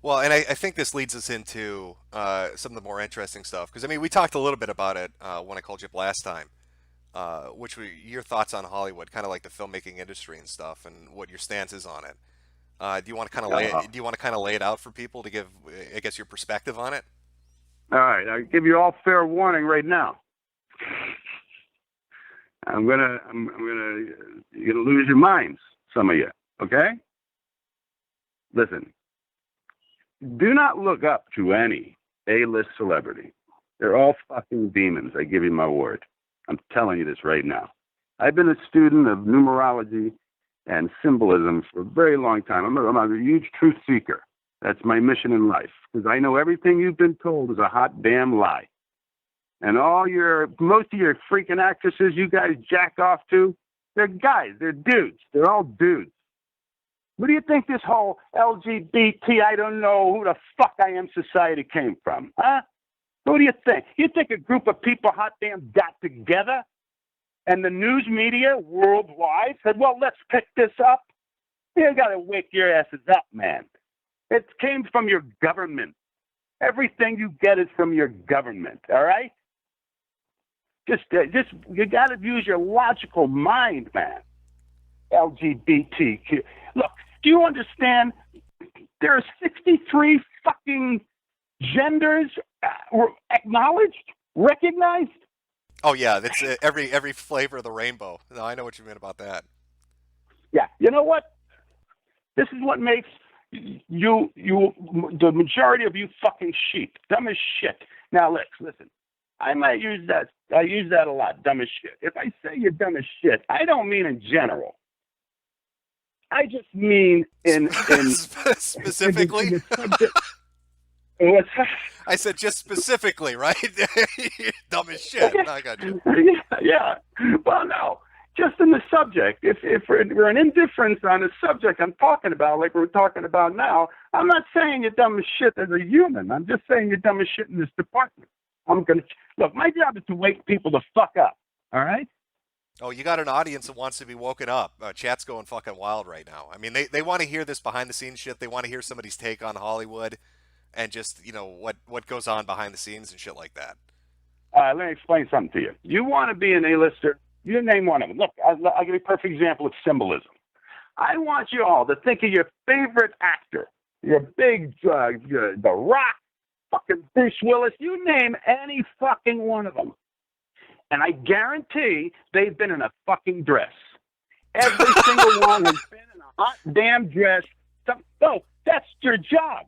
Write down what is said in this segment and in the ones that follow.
Well, and I think this leads us into some of the more interesting stuff because I mean we talked a little bit about it when I called you up last time, which were your thoughts on Hollywood, kind of like the filmmaking industry and stuff, and what your stance is on it. Do you want to kind of lay Uh, it, do you want to kind of lay it out for people to give, I guess, your perspective on it? all right, I give you all fair warning right now. You're gonna lose your minds, some of you. Okay, listen. Do not look up to any A-list celebrity. They're all fucking demons. I give you my word. I'm telling you this right now. I've been a student of numerology and symbolism for a very long time. I'm a huge truth seeker. That's my mission in life because I know everything you've been told is a hot damn lie. And most of your freaking actresses you guys jack off to, they're guys, they're dudes. They're all dudes. What do you think this whole LGBT, I don't know who the fuck I am society came from? Huh? What do you think? You think a group of people hot damn got together and the news media worldwide said, well, let's pick this up? You got to wake your asses up, man. It came from your government. Everything you get is from your government, all right? You got to use your logical mind, man. LGBTQ. Look, do you understand? There are 63 fucking genders acknowledged, recognized. Oh yeah, that's every flavor of the rainbow. No, I know what you mean about that. Yeah, you know what? This is what makes the majority of you fucking sheep dumb as shit. Now, listen. I might use that. I use that a lot. Dumb as shit. If I say you're dumb as shit, I don't mean in general. I just mean in Specifically, the subject. What's I said just specifically, right? Dumb as shit. I got you. yeah, yeah. Well, no, just in the subject. If we're an indifference on the subject I'm talking about, like we're talking about now, I'm not saying you're dumb as shit as a human. I'm just saying you're dumb as shit in this department. I'm gonna look. My job is to wake people the fuck up. All right. Oh, you got an audience that wants to be woken up. Chat's going fucking wild right now. I mean, they want to hear this behind the scenes shit. They want to hear somebody's take on Hollywood and just what goes on behind the scenes and shit like that. Let me explain something to you. You want to be an A-lister? You name one of them. Look, I'll give you a perfect example of symbolism. I want you all to think of your favorite actor, your big, The Rock, fucking Bruce Willis. You name any fucking one of them, and I guarantee they've been in a fucking dress. Every single one has been in a hot damn dress. No, that's your job.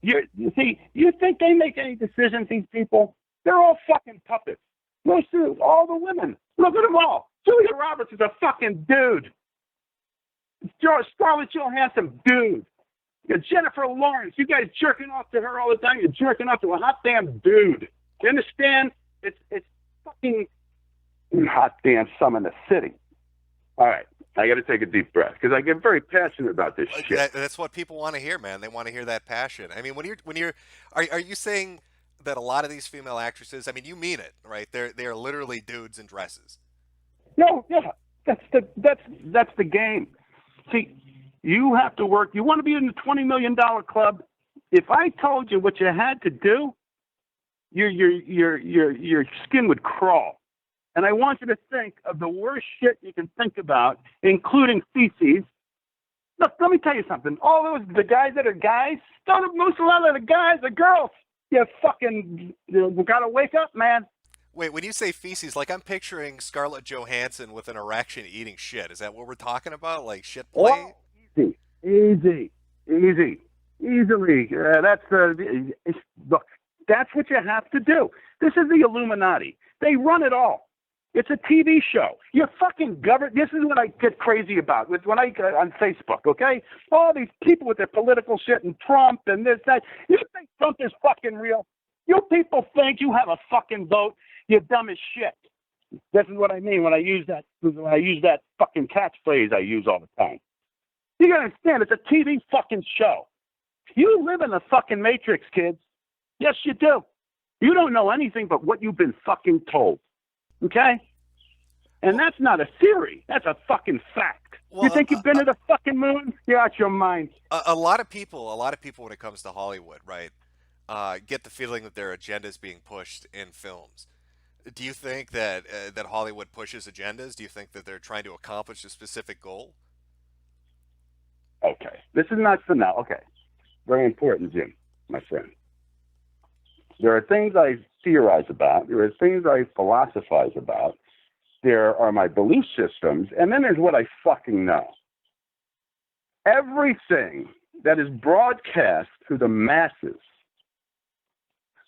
You see, you think they make any decisions, these people? They're all fucking puppets. Most of all the women. Look at them all. Julia Roberts is a fucking dude. Scarlett Johansson, dude. Jennifer Lawrence, you guys jerking off to her all the time. You're jerking off to a hot damn dude. You understand? It's fucking hot damn some in the city. All right. I got to take a deep breath because I get very passionate about this shit. That's what people want to hear, man. They want to hear that passion. I mean, are you saying that a lot of these female actresses? I mean, you mean it, right? They're literally dudes in dresses. No, yeah, that's the game. See, you have to work. You want to be in the $20 million club. If I told you what you had to do, your skin would crawl. And I want you to think of the worst shit you can think about, including feces. Look, let me tell you something. All the guys that are guys, most a lot of the guys are girls. You gotta wake up, man. Wait, when you say feces, like I'm picturing Scarlett Johansson with an erection eating shit. Is that what we're talking about? Like shit play? Oh, easy, easy, easy, easily. Look. That's what you have to do. This is the Illuminati. They run it all. It's a TV show. You're fucking government. This is what I get crazy about when I get on Facebook. Okay, all these people with their political shit and Trump and this that. You think Trump is fucking real? You people think you have a fucking vote? You're dumb as shit. This is what I mean when I use that. When I use that fucking catchphrase I use all the time. You gotta understand, it's a TV fucking show. You live in the fucking matrix, kids. Yes, you do. You don't know anything but what you've been fucking told. Okay? And that's not a theory. That's a fucking fact. Well, You think you've been to the fucking moon? You're out your mind. a lot of people, when it comes to Hollywood, right, get the feeling that their agenda is being pushed in films. Do you think that that Hollywood pushes agendas? Do you think that they're trying to accomplish a specific goal? Okay. This is not for now. Okay. Very important, Jim, my friend. There are things I theorize about. There are things I philosophize about. There are my belief systems. And then there's what I fucking know. Everything that is broadcast to the masses.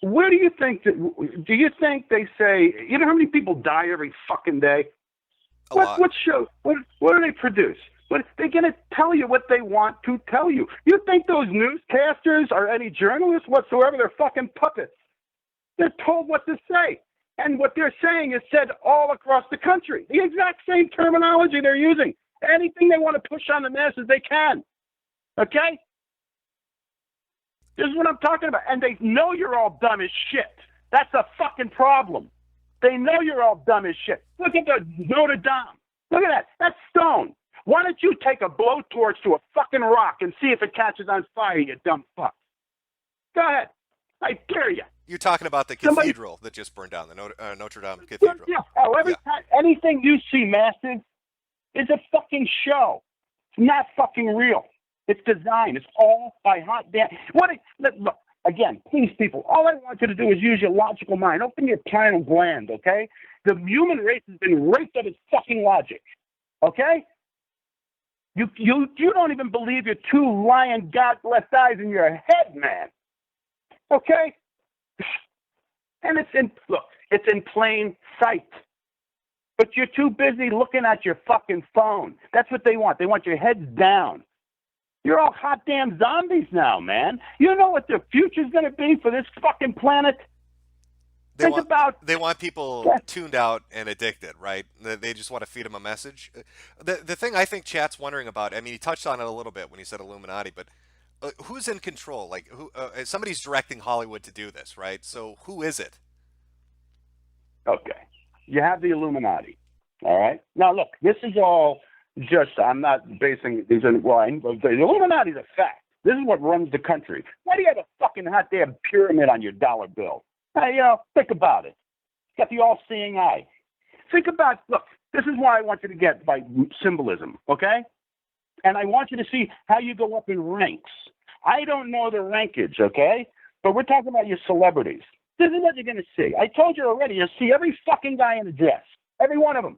Where do you think do you think they say, you know how many people die every fucking day? A lot. What show? What do they produce? They're going to tell you what they want to tell you. You think those newscasters are any journalists whatsoever? They're fucking puppets. They're told what to say. And what they're saying is said all across the country. The exact same terminology they're using. Anything they want to push on the masses, they can. Okay? This is what I'm talking about. And they know you're all dumb as shit. That's a fucking problem. They know you're all dumb as shit. Look at the Notre Dame. Look at that. That's stone. Why don't you take a blowtorch to a fucking rock and see if it catches on fire, you dumb fuck? Go ahead. I dare you. You're talking about the cathedral that just burned down, the Notre Dame Cathedral. Yeah. Oh, every time anything you see massive is a fucking show. It's not fucking real. It's design. It's all by hot damn. Look, again, please, people, all I want you to do is use your logical mind. Open your pineal gland, okay? The human race has been raped of its fucking logic, okay? You don't even believe your two lying God-blessed eyes in your head, man. Okay? And it's in plain sight. But you're too busy looking at your fucking phone. That's what they want. They want your heads down. You're all hot damn zombies now, man. You know what the future's going to be for this fucking planet? They want people tuned out and addicted, right? They just want to feed them a message. The thing I think chat's wondering about, I mean, he touched on it a little bit when he said Illuminati, but who's in control? Like, somebody's directing Hollywood to do this, right? So who is it? Okay. You have the Illuminati, all right? Now, look, this is all just, I'm not basing these in line, but the Illuminati's a fact. This is what runs the country. Why do you have a fucking hot damn pyramid on your dollar bill? Hey, think about it. Got the all-seeing eye. Think about, look, this is why I want you to get by symbolism, okay? And I want you to see how you go up in ranks. I don't know the rankage, okay? But we're talking about your celebrities. This is what you're going to see. I told you already, you'll see every fucking guy in a dress. Every one of them.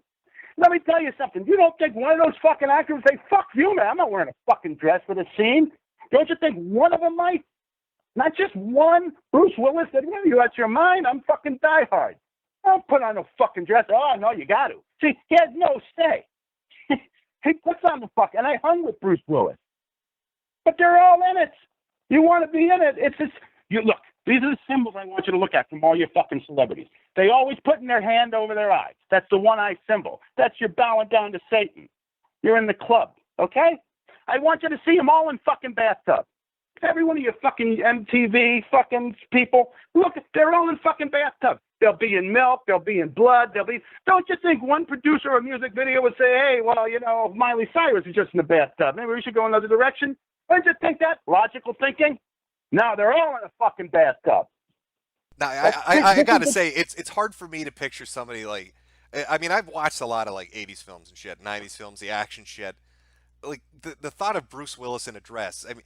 Let me tell you something. You don't think one of those fucking actors would say, fuck you, man, I'm not wearing a fucking dress for the scene? Don't you think one of them might? Not just one. Bruce Willis said, well, you out your mind? I'm fucking diehard. I don't put on a fucking dress. Oh, no, you got to. See, he has no say. He puts on the fuck, and I hung with Bruce Willis. But they're all in it. You want to be in it. It's just, look, these are the symbols I want you to look at from all your fucking celebrities. They always putting their hand over their eyes. That's the one-eye symbol. That's your bowing down to Satan. You're in the club, okay? I want you to see them all in fucking bathtub. Every one of your fucking MTV fucking people, look, they're all in fucking bathtub. They'll be in milk, they'll be in blood, don't you think one producer of a music video would say, hey, well, Miley Cyrus is just in the bathtub. Maybe we should go another direction? Don't you think that? Logical thinking? No, they're all in a fucking bathtub. Now, I gotta say, it's hard for me to picture somebody like, I mean, I've watched a lot of like 80s films and shit, 90s films, the action shit. Like, the thought of Bruce Willis in a dress, I mean,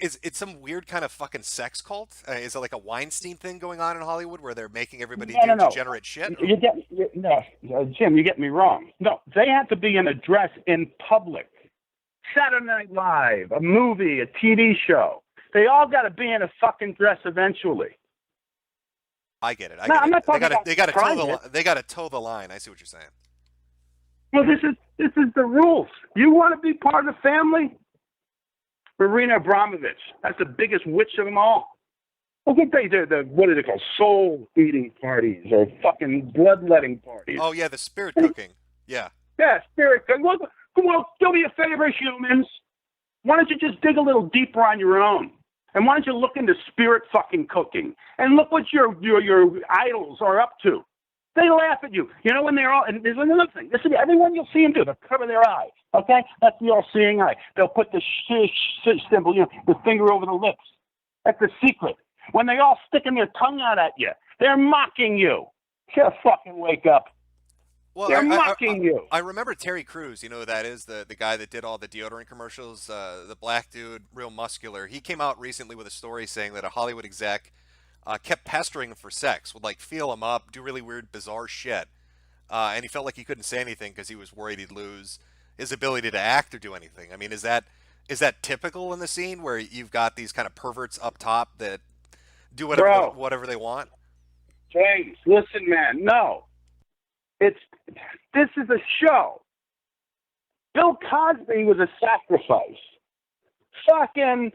is it some weird kind of fucking sex cult? Is it like a Weinstein thing going on in Hollywood where they're making everybody do degenerate shit? Jim, you get me wrong. No, they have to be in a dress in public. Saturday Night Live, a movie, a TV show. They all got to be in a fucking dress eventually. I get it. I'm not talking about they got to toe the line. I see what you're saying. Well, this is the rules. You want to be part of the family? Marina Abramovich. That's the biggest witch of them all. Look at what are they called? Soul-eating parties or fucking bloodletting parties. Oh, yeah, the spirit cooking. Yeah. Yeah, spirit cooking. Well, do me a favor, humans. Why don't you just dig a little deeper on your own? And why don't you look into spirit fucking cooking? And look what your idols are up to. They laugh at you. You know, when they're all, and there's another thing. This is everyone you'll see them do. They'll cover their eyes. Okay? That's the all-seeing eye. They'll put the symbol, the finger over the lips. That's the secret. When they all sticking their tongue out at you, they're mocking you. Just fucking wake up. Well, They're mocking you. I remember Terry Crews. You know who that is, the guy that did all the deodorant commercials, the black dude, real muscular. He came out recently with a story saying that a Hollywood exec kept pestering him for sex, would like feel him up, do really weird, bizarre shit, and he felt like he couldn't say anything because he was worried he'd lose his ability to act or do anything. I mean, is that typical in the scene where you've got these kind of perverts up top that do whatever they want? James, listen, man. No, this is a show. Bill Cosby was a sacrifice. Fucking.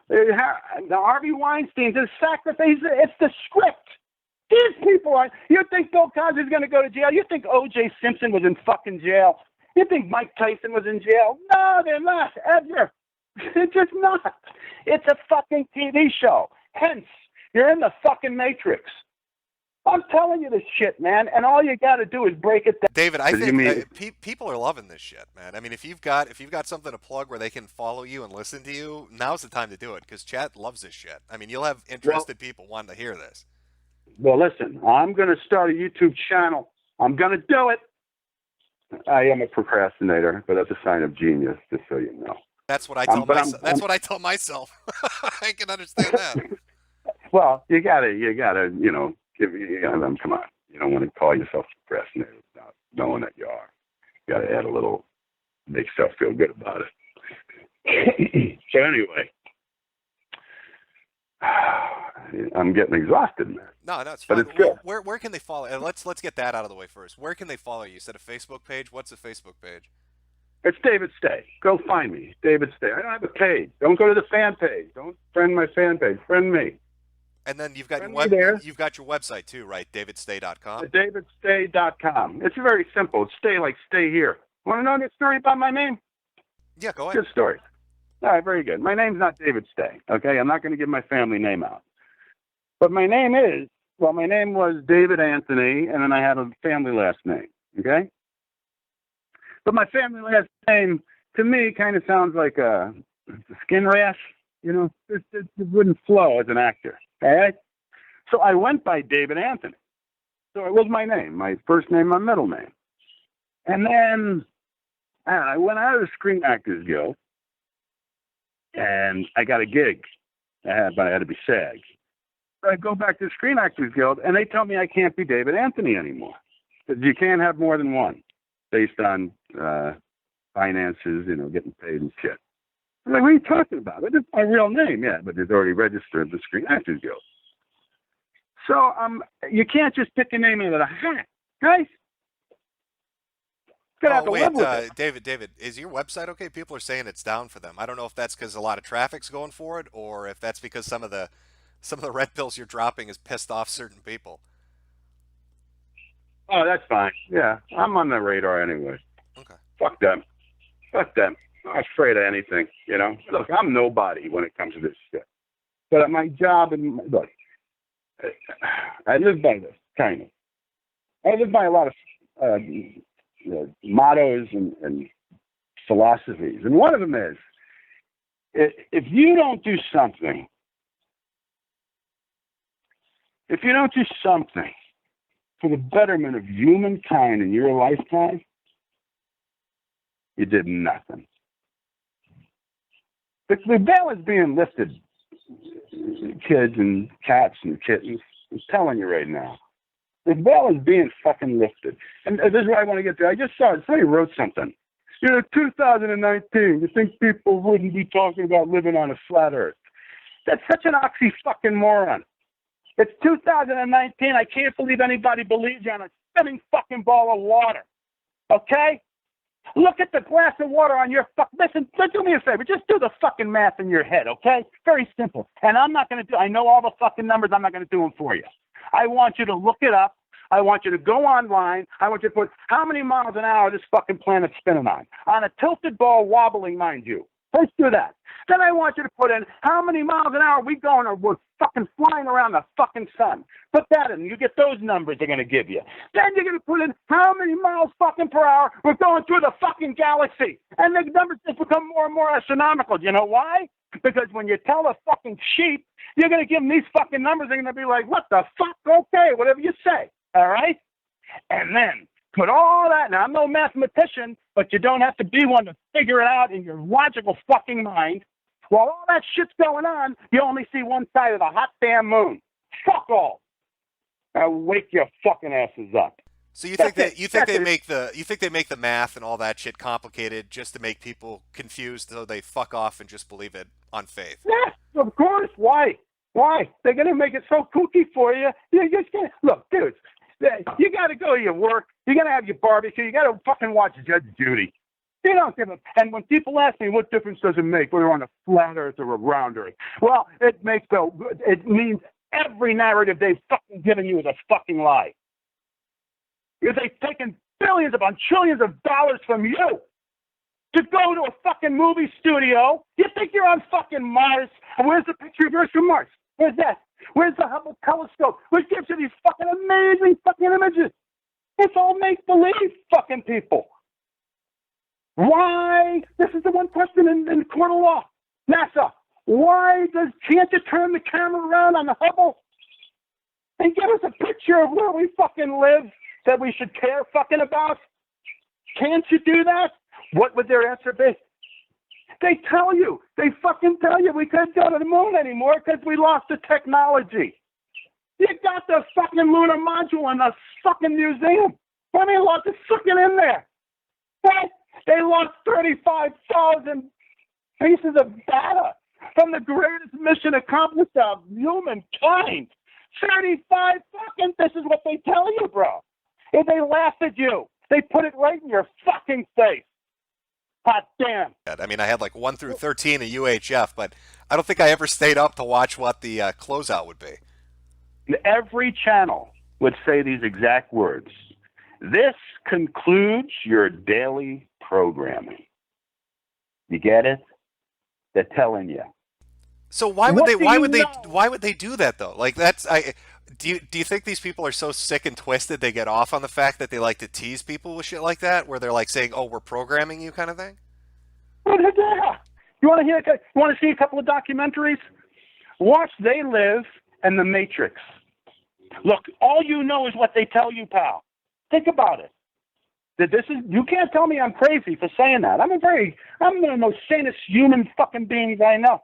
The Harvey Weinstein's a sacrifice. It's the script. These people are. You think Bill Cosby's going to go to jail? You think O.J. Simpson was in fucking jail? You think Mike Tyson was in jail? No, they're not ever. It's just not. It's a fucking TV show. Hence, you're in the fucking Matrix. I'm telling you this shit, man, and all you got to do is break it down. David, I think people are loving this shit, man. I mean, if you've got something to plug where they can follow you and listen to you, now's the time to do it because chat loves this shit. I mean, you'll have interested people wanting to hear this. Well, listen, I'm going to start a YouTube channel. I'm going to do it. I am a procrastinator, but that's a sign of genius, just so you know. That's what I tell myself. That's what I tell myself. I can understand that. Well, you gotta, come on. You don't want to call yourself a procrastinator without knowing that you are. You got to add a little, make yourself feel good about it. So anyway, I'm getting exhausted, man. No, it's fine. But it's good. Where can they follow? Let's get that out of the way first. Where can they follow you? You said a Facebook page. What's a Facebook page? It's David Stay. Go find me, David Stay. I don't have a page. Don't go to the fan page. Don't friend my fan page. Friend me. And then you've got you've got your website too, right? DavidStay.com. DavidStay.com. It's very simple. It's stay like stay here. Want to know the story about my name? Yeah, go ahead. Good story. All right, very good. My name's not David Stay. Okay, I'm not going to give my family name out. But my name was David Anthony, and then I had a family last name. Okay. But my family last name, to me, kind of sounds like a skin rash. You know, it wouldn't flow as an actor. All right? So I went by David Anthony. So it was my name, my first name, my middle name. And then I went out of the Screen Actors Guild, and I got a gig. But I had to be SAG. So I go back to the Screen Actors Guild, and they tell me I can't be David Anthony anymore. Because you can't have more than one based on finances, getting paid and shit. I'm like, what are you talking about? It's my real name, yeah, but it's already registered at the Screen Actors Guild. So you can't just pick a name out of a hat, guys. David, is your website okay? People are saying it's down for them. I don't know if that's because a lot of traffic's going for it, or if that's because some of the red pills you're dropping has pissed off certain people. Oh, that's fine. Yeah, I'm on the radar anyway. Okay. Fuck them. I'm not afraid of anything, Look, I'm nobody when it comes to this shit. But at my job, look, I live by this, kind of. I live by a lot of mottos and philosophies. And one of them is, if you don't do something for the betterment of humankind in your lifetime, you did nothing. The veil is being lifted, kids and cats and kittens. I'm telling you right now. The veil is being fucking lifted. And this is what I want to get to. I just saw it. Somebody wrote something. 2019, you think people wouldn't be talking about living on a flat earth? That's such an oxy-fucking-moron. It's 2019. I can't believe anybody believes you on a spinning fucking ball of water. Okay? Look at the glass of water on your Listen, do me a favor. Just do the fucking math in your head, okay? Very simple. And I'm not going to I know all the fucking numbers. I'm not going to do them for you. I want you to look it up. I want you to go online. I want you to put how many miles an hour this fucking planet's spinning on. On a tilted ball wobbling, mind you. Let's do that. Then I want you to put in how many miles an hour we going or we're fucking flying around the fucking sun. Put that in. You get those numbers they're going to give you. Then you're going to put in how many miles fucking per hour we're going through the fucking galaxy. And the numbers just become more and more astronomical. Do you know why? Because when you tell a fucking sheep, you're going to give them these fucking numbers. They're going to be like, what the fuck? Okay, whatever you say. All right? And then put all that. Now, I'm no mathematician, but you don't have to be one to figure it out in your logical fucking mind. While all that shit's going on, you only see one side of the hot damn moon. Fuck all. Now wake your fucking asses up. So you think they make the math and all that shit complicated just to make people confused, so they fuck off and just believe it on faith? Yes, of course. Why? They're gonna make it so kooky for you. You just can't. Look, dudes, you got to go to your work. You got to have your barbecue. You got to fucking watch Judge Judy. You don't give a. And when people ask me what difference does it make whether on a flat Earth or a round Earth, well, it means every narrative they've fucking given you is a fucking lie. Because they've taken billions upon trillions of dollars from you to go to a fucking movie studio. You think you're on fucking Mars? And where's the picture of Earth from Mars? Where's that? Where's the Hubble telescope? Which gives you these fucking amazing fucking images? It's all make-believe, fucking people. Why? This is the one question in court of law. NASA, can't you turn the camera around on the Hubble and give us a picture of where we fucking live that we should care fucking about? Can't you do that? What would their answer be? They fucking tell you we can't go to the moon anymore because we lost the technology. You got the fucking lunar module in the fucking museum. I mean, lost it fucking in there. What? They lost 35,000 pieces of data from the greatest mission accomplished of humankind. 35 fucking, this is what they tell you, bro. If they laugh at you, they put it right in your fucking face. Hot damn. I mean, I had like 1 through 13 at UHF, but I don't think I ever stayed up to watch what the closeout would be. Every channel would say these exact words. This concludes your daily programming. You get it? They're telling you. So why would they do that though? Like do you think these people are so sick and twisted they get off on the fact that they like to tease people with shit like that, where they're like saying, "Oh, we're programming you," kind of thing? Yeah. You want to see a couple of documentaries? Watch They Live and The Matrix. Look, all you know is what they tell you, pal. Think about it. You can't tell me I'm crazy for saying that. I'm one of the most sanest human fucking beings I know.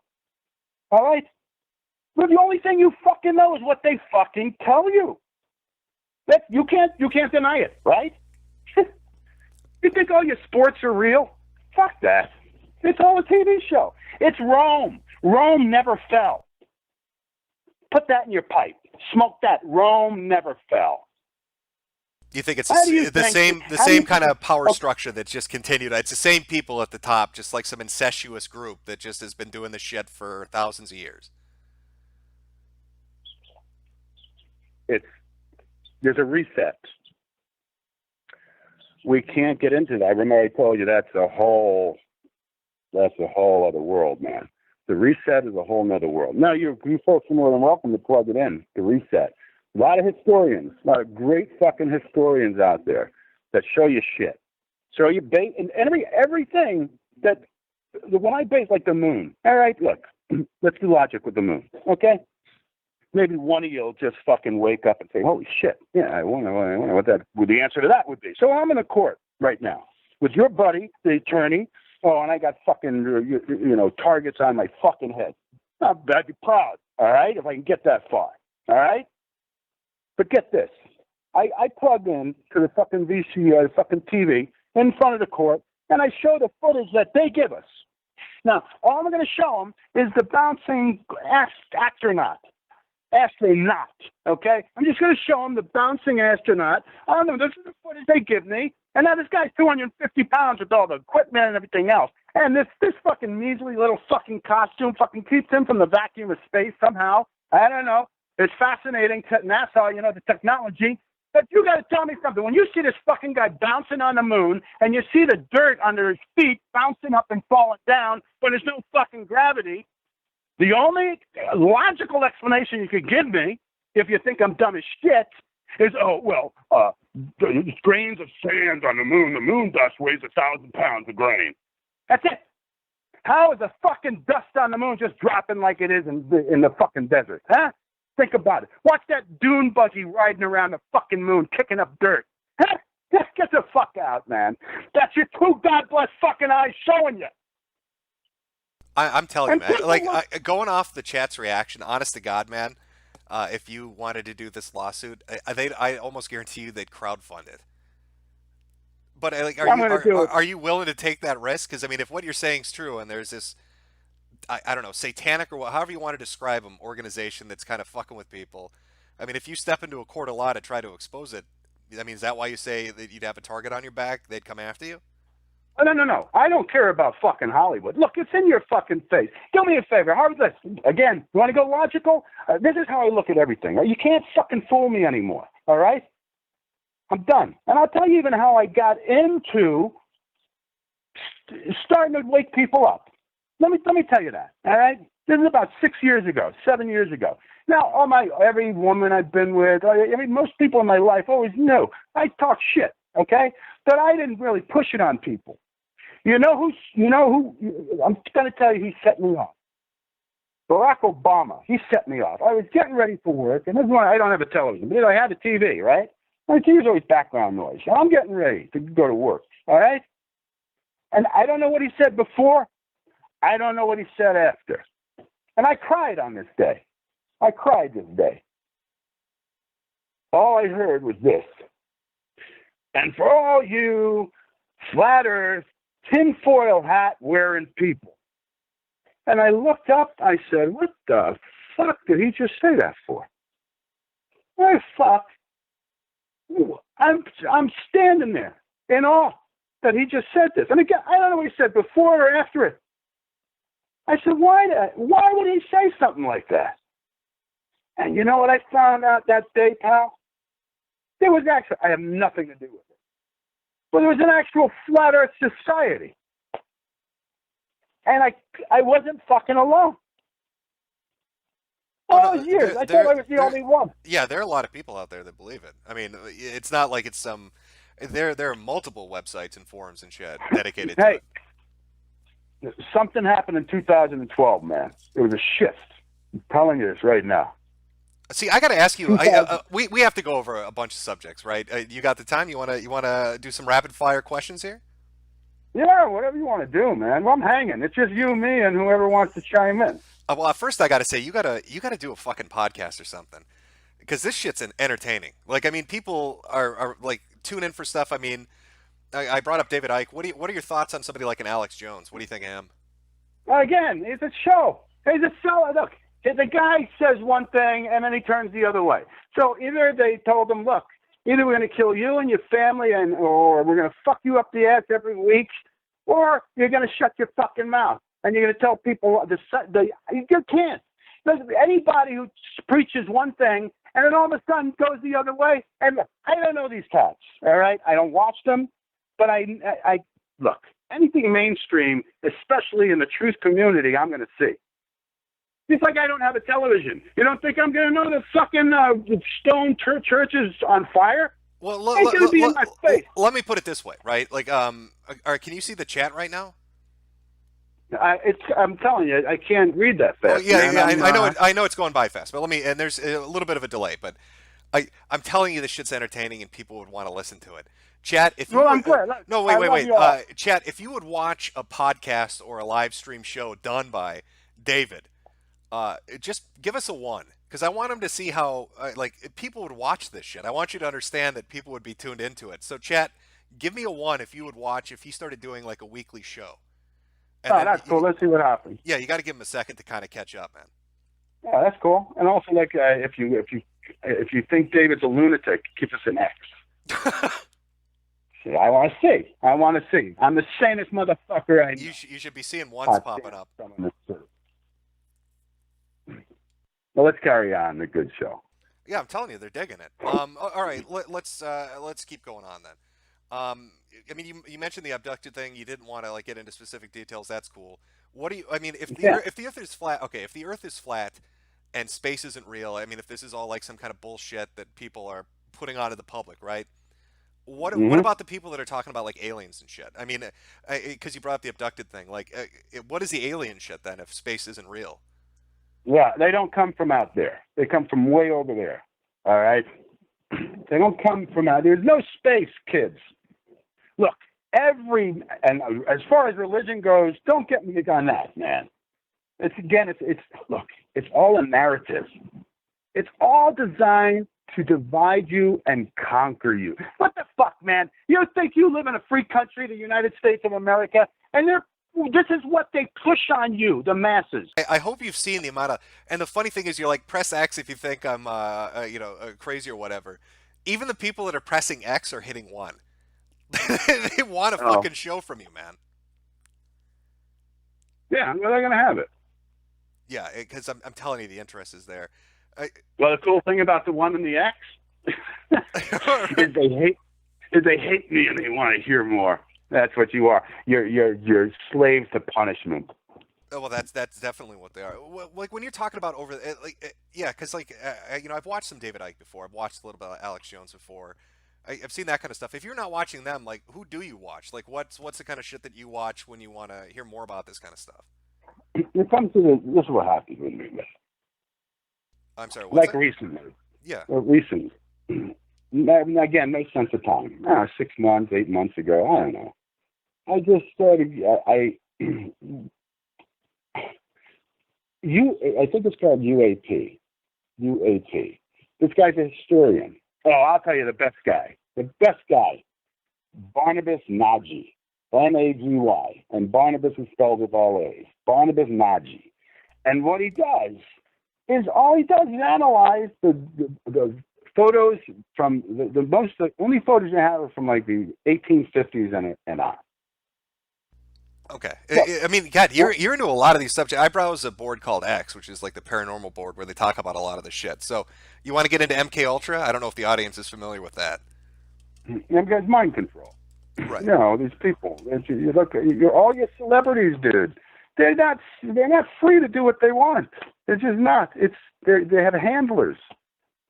All right? But the only thing you fucking know is what they fucking tell you. You can't deny it, right? You think all your sports are real? Fuck that. It's all a TV show. It's Rome. Rome never fell. Put that in your pipe. Smoke that. Rome never fell. Do you think it's the same kind of power structure that's just continued? It's the same people at the top, just like some incestuous group that just has been doing this shit for thousands of years. There's a reset. We can't get into that. I remember I told you that's a whole other world, man. The reset is a whole nother world. Now, you folks are more than welcome to plug it in, the reset. A lot of historians, a lot of great fucking historians out there that show you shit. So you base, and everything that, when I base, like the moon. All right, look, let's do logic with the moon, okay? Maybe one of you will just fucking wake up and say, holy shit, yeah, I wonder what the answer to that would be. So I'm in a court right now with your buddy, the attorney. Oh, and I got fucking, targets on my fucking head. I'd be proud, all right, if I can get that far, all right? But get this. I plug in to the fucking VCR, the fucking TV, in front of the court, and I show the footage that they give us. Now, all I'm going to show them is the bouncing astronaut, okay? I'm just going to show them the bouncing astronaut. Oh, no, this is the footage they give me. And now this guy's 250 pounds with all the equipment and everything else. And this fucking measly little fucking costume fucking keeps him from the vacuum of space somehow. I don't know. It's fascinating to NASA, the technology. But you got to tell me something. When you see this fucking guy bouncing on the moon and you see the dirt under his feet bouncing up and falling down, but there's no fucking gravity, the only logical explanation you could give me, if you think I'm dumb as shit, is, grains of sand on the moon dust weighs 1,000 pounds of grain. That's it. How is the fucking dust on the moon just dropping like it is in the fucking desert? Huh? Think about it. Watch that dune buggy riding around the fucking moon, kicking up dirt. Huh? Get the fuck out, man. That's your two God bless fucking eyes showing you. I'm telling you, man. Going off the chat's reaction, honest to God, man. If you wanted to do this lawsuit, I almost guarantee you they'd crowdfund it. But are you willing to take that risk? Because I mean, if what you're saying is true, and there's this, I don't know, satanic or however you want to describe them, organization that's kind of fucking with people. I mean, if you step into a court of law to try to expose it, I mean, is that why you say that you'd have a target on your back? They'd come after you? Oh, no. I don't care about fucking Hollywood. Look, it's in your fucking face. Do me a favor. How is this? Again, you want to go logical? This is how I look at everything. You can't fucking fool me anymore. All right? I'm done. And I'll tell you even how I got into starting to wake people up. Let me tell you that. All right? This is about 6 years ago, 7 years ago. Now, every woman I've been with, most people in my life always knew I talk shit, okay? But I didn't really push it on people. You know who, I'm going to tell you, he set me off. Barack Obama, he set me off. I was getting ready for work, and this is when I don't have a television, but I had a TV, right? My TV's always background noise. So I'm getting ready to go to work, all right? And I don't know what he said before. I don't know what he said after. And I cried on this day. I cried this day. All I heard was this. And for all you flat earth, tinfoil hat wearing people. And I looked up, I said, what the fuck did he just say that for? What the fuck? I'm standing there in awe that he just said this. And again, I don't know what he said before or after it. I said, why would he say something like that? And you know what I found out that day, pal? There was actually, I have nothing to do with it. But there was an actual flat earth society. And I wasn't fucking alone. All those years, I thought I was the only one. Yeah, there are a lot of people out there that believe it. I mean, it's not like it's some. There are multiple websites and forums and shit dedicated to it. Something happened in 2012, man. It was a shift. I'm telling you this right now. See, I got to ask you. We have to go over a bunch of subjects, right? You got the time? You wanna do some rapid fire questions here? Yeah, whatever you want to do, man. Well, I'm hanging. It's just you, me, and whoever wants to chime in. Well, first I got to say you gotta do a fucking podcast or something, because this shit's entertaining. Like, I mean, people are like tune in for stuff. I mean, I brought up David Icke. What are your thoughts on somebody like an Alex Jones? What do you think of him? Again, it's a show. He's a show. Look, the guy says one thing and then he turns the other way. So either they told him, look, either we're going to kill you and your family, or we're going to fuck you up the ass every week, or you're going to shut your fucking mouth and you're going to tell people you can't. Anybody who preaches one thing and then all of a sudden goes the other way, and I don't know these cats, all right? I don't watch them, but I look, anything mainstream, especially in the truth community, I'm going to see. It's like I don't have a television. You don't think I'm going to know the fucking stone church is on fire? Well, it's going to be in my face. Let me put it this way, right? Like, can you see the chat right now? I'm telling you, I can't read that fast. Well, I know it's going by fast, but and there's a little bit of a delay, but I'm telling you, this shit's entertaining and people would want to listen to it. Chat, if you I'm glad. No, wait. Chat, if you would watch a podcast or a live stream show done by David, just give us a 1, because I want him to see how people would watch this shit. I want you to understand that people would be tuned into it. So, chat, give me a 1 if you would watch if he started doing like a weekly show. And that's cool. Let's see what happens. Yeah, you got to give him a second to kind of catch up, man. Yeah, that's cool. And also, like, if you think David's a lunatic, give us an X. See, I want to see. I'm the sanest motherfucker I know. You should be seeing ones popping up. Well, let's carry on the good show. Yeah, I'm telling you, they're digging it. All right, let's keep going on then. I mean, you mentioned the abducted thing. You didn't want to like get into specific details. That's cool. What do you? I mean, Yeah. If the Earth is flat, okay. If the Earth is flat and space isn't real, I mean, if this is all like some kind of bullshit that people are putting onto the public, right? What Hmm. about the people that are talking about like aliens and shit? I mean, because you brought up the abducted thing, like, what is the alien shit then if space isn't real? Yeah, they don't come from out there. They come from way over there. All right. They don't come from out. There's no space, kids. Look, and as far as religion goes, don't get me on that, man. It's look, it's all a narrative. It's all designed to divide you and conquer you. What the fuck, man? You think you live in a free country, the United States of America, and this is what they push on you, the masses. I hope you've seen the amount of, and the funny thing is, you're like press X if you think I'm, crazy or whatever. Even the people that are pressing X are hitting one. They want a Oh, fucking show from you, man. yeah, well, they're gonna have it. Yeah, because I'm telling you, the interest is there. I, Well, the cool thing about the one and the X is they hate me and they want to hear more. That's what you are. You're slaves to punishment. oh, well, that's definitely what they are. Like when you're talking about yeah, because I've watched some David Icke before. I've watched a little bit of Alex Jones before. I've seen that kind of stuff. If you're not watching them, like, who do you watch? Like, what's the kind of shit that you watch when you want to hear more about this kind of stuff? It comes to this is what happens with me. I'm sorry, what's Like that? recently, Yeah. recently. Again, no sense of time. 6 months, 8 months ago, I don't know. I just started. I think it's called UAP. UAP. This guy's a historian. Oh, I'll tell you the best guy. The best guy. Barnabas Nagy. Nagy. And Barnabas is spelled with all A's. Barnabas Nagy. And what he does is analyze the photos from the only photos you have are from like the 1850s and on. Okay. Look, I mean, God, well, you're into a lot of these subjects. I browse a board called X, which is like the paranormal board where they talk about a lot of this shit. So, you want to get into MK Ultra? I don't know if the audience is familiar with that. because mind control. Right. You know, these people. You look, all your celebrities, dude. They're not free to do what they want. They're just not. They have handlers.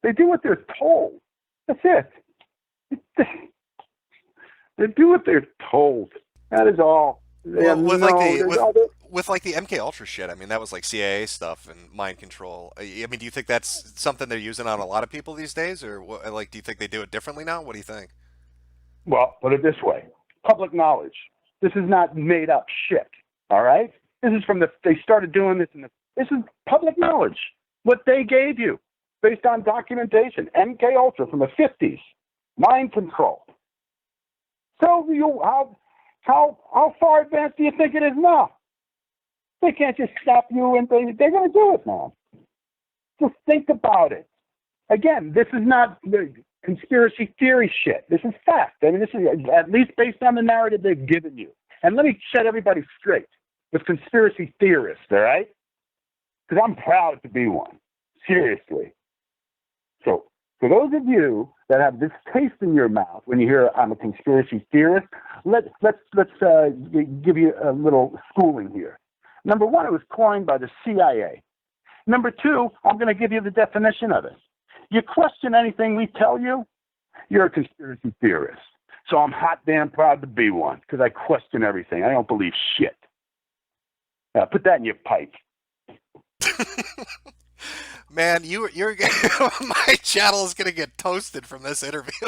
They do what they're told. That's it. They do what they're told. That is all. They have Well, no. There's other. with like the MK Ultra shit, I mean, that was like CIA stuff and mind control. I mean, do you think that's something they're using on a lot of people these days, or like, do you think they do it differently now? What do you think? Well, put it this way: public knowledge. This is not made up shit. All right. This is from the. They started doing this This is public knowledge. What they gave you, based on documentation. MK Ultra from the 50s. Mind control. So how far advanced do you think it is now? They can't just stop you and they're going to do it now. Just think about it. Again, this is not the conspiracy theory shit. This is fact. I mean, this is at least based on the narrative they've given you. And let me set everybody straight with conspiracy theorists, all right? Because I'm proud to be one. Seriously. So, for those of you that have this taste in your mouth when you hear I'm a conspiracy theorist, let's give you a little schooling here. Number one, it was coined by the CIA. Number two, I'm going to give you the definition of it. You question anything we tell you, you're a conspiracy theorist. So I'm hot damn proud to be one because I question everything. I don't believe shit. Put that in your pipe. Man, you're my channel is gonna get toasted from this interview.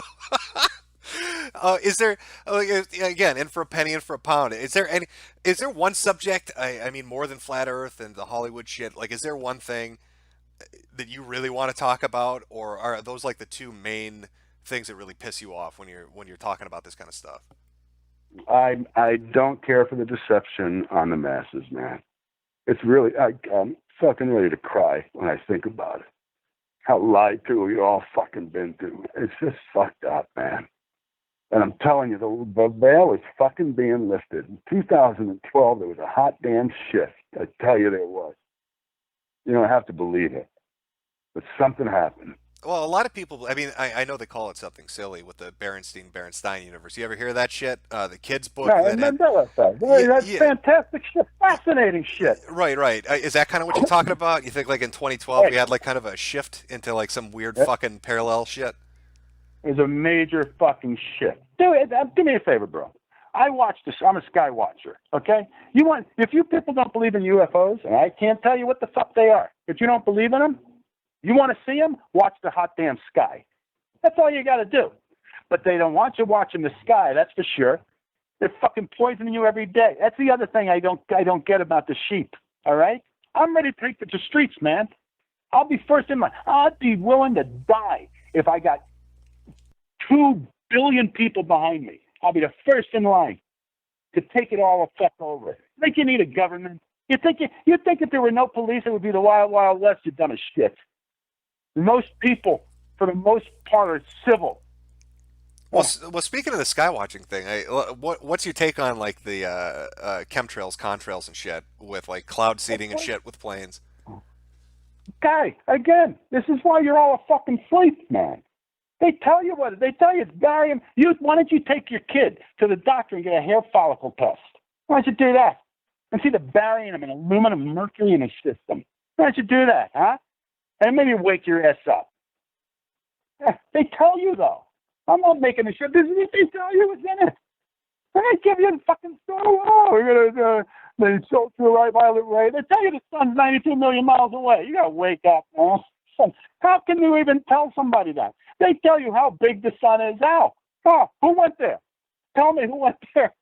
Is there again, in for a penny, in for a pound? Is there one subject? I mean, more than flat Earth and the Hollywood shit. Like, is there one thing that you really want to talk about, or are those like the two main things that really piss you off when you're talking about this kind of stuff? I don't care for the deception on the masses, man. It's really I'm fucking ready to cry when I think about it. How lied to we all fucking been to. It's just fucked up, man. And I'm telling you, the veil is fucking being lifted. In 2012, there was a hot damn shift. I tell you there was. You don't have to believe it. But something happened. Well, a lot of people. I mean, I know they call it something silly with the Berenstein universe. You ever hear that shit? The kids book No, that and had. Mandela effect. Yeah, Hey, that's yeah, fantastic shit. Fascinating shit. right, right. Is that kind of what you're talking about? You think like in 2012 we Hey, had like kind of a shift into like some weird that fucking parallel shit? is a major fucking shit. Do me a favor, bro. I watch this. I'm a sky watcher. Okay. If you people don't believe in UFOs, and I can't tell you what the fuck they are, if you don't believe in them, you want to see them, watch the hot damn sky. That's all you got to do. But they don't want you watching the sky. That's for sure. They're fucking poisoning you every day. That's the other thing I don't get about the sheep. All right. I'm ready to take to the streets, man. I'll be first in line. I'd be willing to die if I got 2 billion people behind me. I'll be the first in line to take it all the fuck over. You think you need a government? You think if there were no police, it would be the wild, wild west? You dumb as shit. Most people, for the most part, are civil. Well, Oh, well. Speaking of the skywatching thing, what's your take on like the chemtrails, contrails, and shit with like cloud seeding and shit with planes? guy, again, this is why you're all a fucking sleep, man. They tell you what. They tell you it's barium. Why don't you take your kid to the doctor and get a hair follicle test? Why don't you do that? And see the barium and aluminum and mercury in his system. Why don't you do that, huh? And maybe wake your ass up. They tell you, though. I'm not making this shit. This is what they tell you what's in it. And they give you the fucking story. Oh, we're going to the ultraviolet ray. They tell you the sun's 92 million miles away. You got to wake up, man. How can you even tell somebody that? They tell you how big the sun is. How? Oh, who went there? Tell me who went there.